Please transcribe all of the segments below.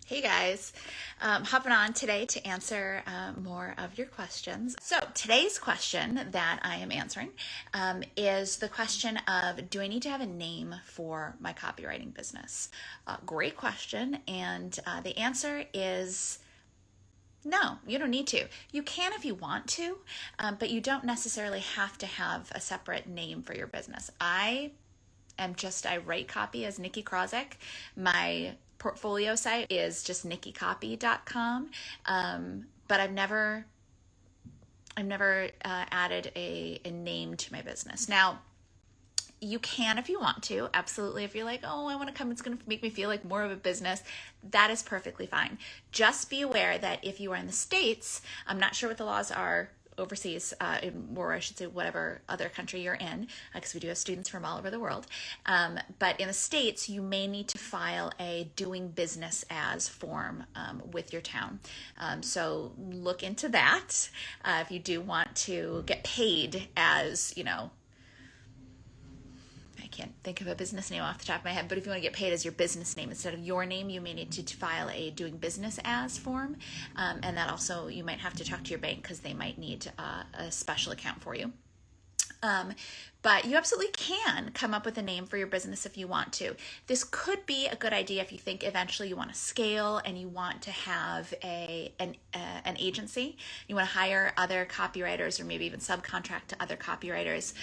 Hey guys, hopping on today to answer more of your questions. So today's question that I am answering is the question of, do I need to have a name for my copywriting business? Great question, and the answer is no, you don't need to. You can if you want to, but you don't necessarily have to have a separate name for your business. I write copy as Nicki Krozek. My portfolio site is just nikkicopy.com. But I've never added a name to my business. Now, you can if you want to, absolutely. If you're like, oh, I want to come, it's going to make me feel like more of a business, that is perfectly fine. Just be aware that if you are in the States, I'm not sure what the laws are overseas, or I should say whatever other country you're in, because we do have students from all over the world. But in the States, you may need to file a doing business as form with your town. So look into that if you do want to get paid as, I can't think of a business name off the top of my head, but if you want to get paid as your business name instead of your name, you may need to file a doing business as form. And that also, you might have to talk to your bank because they might need a special account for you. But you absolutely can come up with a name for your business if you want to. This could be a good idea if you think eventually you want to scale and you want to have an agency. You want to hire other copywriters or maybe even subcontract to other copywriters.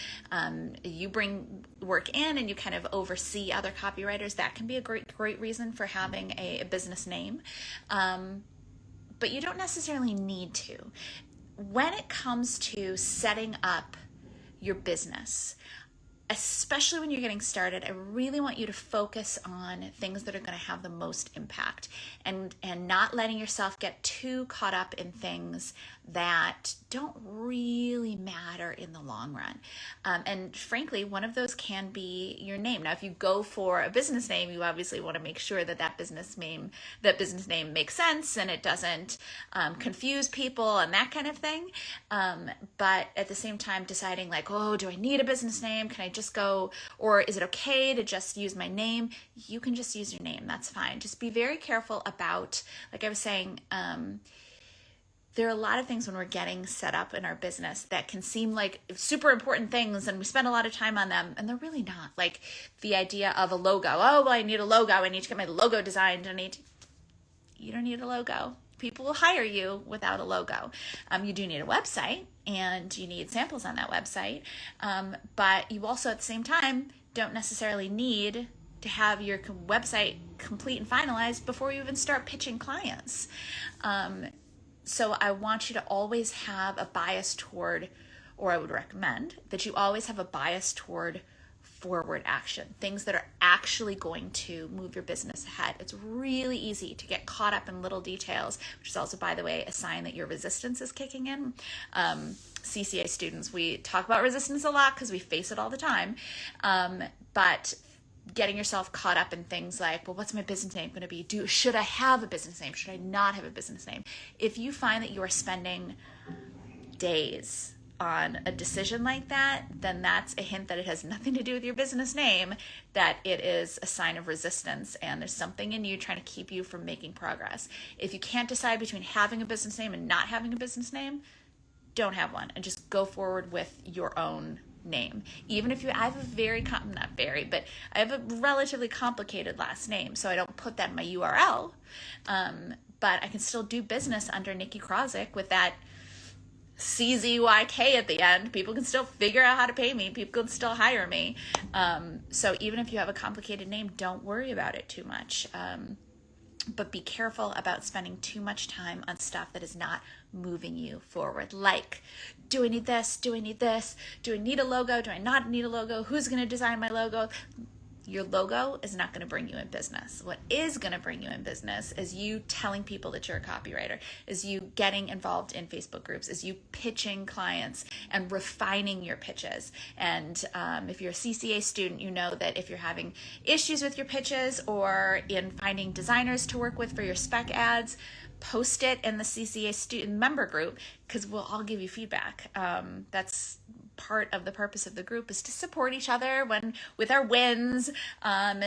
You bring work in and you kind of oversee other copywriters. That can be a great reason for having a business name. But you don't necessarily need to. When it comes to setting up your business, especially when you're getting started, I really want you to focus on things that are going to have the most impact and not letting yourself get too caught up in things that don't really matter in the long run. And frankly, one of those can be your name. Now, if you go for a business name, you obviously want to make sure that business name makes sense and it doesn't confuse people and that kind of thing. But at the same time, deciding like, oh, do I need a business name? Can I just go, or is it okay to just use my name? You can just use your name. That's fine. Just be very careful about, like I was saying, there are a lot of things when we're getting set up in our business that can seem like super important things and we spend a lot of time on them, and they're really not. Like the idea of a logo. Oh, well, I need a logo. I need to get my logo designed. You don't need a logo. People will hire you without a logo. You do need a website and you need samples on that website. But you also at the same time don't necessarily need to have your website complete and finalized before you even start pitching clients. So I want you to always have a bias toward, or I would recommend that you always have a bias toward forward action, things that are actually going to move your business ahead. It's really easy to get caught up in little details, which is also, by the way, a sign that your resistance is kicking in. CCA students, we talk about resistance a lot because we face it all the time. But getting yourself caught up in things like, well, what's my business name going to be? Should I have a business name? Should I not have a business name? If you find that you are spending days on a decision like that, then that's a hint that it has nothing to do with your business name, that it is a sign of resistance and there's something in you trying to keep you from making progress. If you can't decide between having a business name and not having a business name, don't have one and just go forward with your own name. Even if I have I have a relatively complicated last name, so I don't put that in my URL, but I can still do business under Nicki Krozek with that CZYK at the end. People can still figure out how to pay me. People can still hire me. So even if you have a complicated name, don't worry about it too much. But be careful about spending too much time on stuff that is not moving you forward. Like, do I need this? Do I need this? Do I need a logo? Do I not need a logo? Who's going to design my logo? Your logo is not going to bring you in business. What is going to bring you in business is you telling people that you're a copywriter, is you getting involved in Facebook groups, is you pitching clients and refining your pitches. And if you're a CCA student, you know that if you're having issues with your pitches or in finding designers to work with for your spec ads, post it in the CCA student member group because we'll all give you feedback. That's part of the purpose of the group is to support each other with our wins, and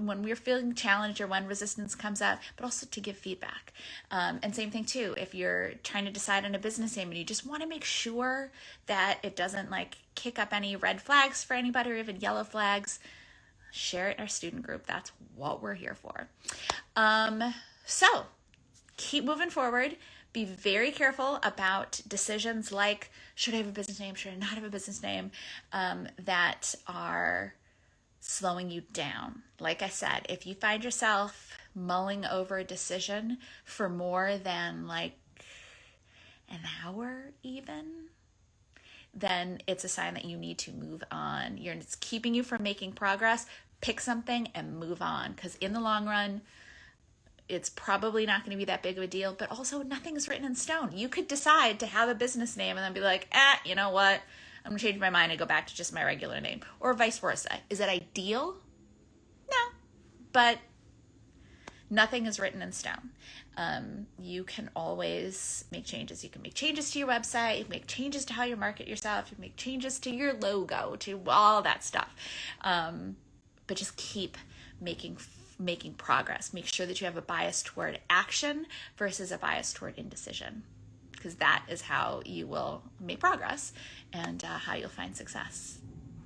when we're feeling challenged or when resistance comes up, but also to give feedback. And same thing too, if you're trying to decide on a business name and you just want to make sure that it doesn't kick up any red flags for anybody or even yellow flags, share it in our student group. That's what we're here for. So keep moving forward. Be very careful about decisions like, should I have a business name? Should I not have a business name? That are slowing you down. Like I said, if you find yourself mulling over a decision for more than an hour even, then it's a sign that you need to move on. It's keeping you from making progress. Pick something and move on, because in the long run, it's probably not going to be that big of a deal, but also nothing's written in stone. You could decide to have a business name and then be like, you know what? I'm going to change my mind and go back to just my regular name, or vice versa. Is it ideal? No, but nothing is written in stone. You can always make changes. You can make changes to your website. You can make changes to how you market yourself. You can make changes to your logo, to all that stuff. But just keep making progress. Make sure that you have a bias toward action versus a bias toward indecision, because that is how you will make progress and how you'll find success.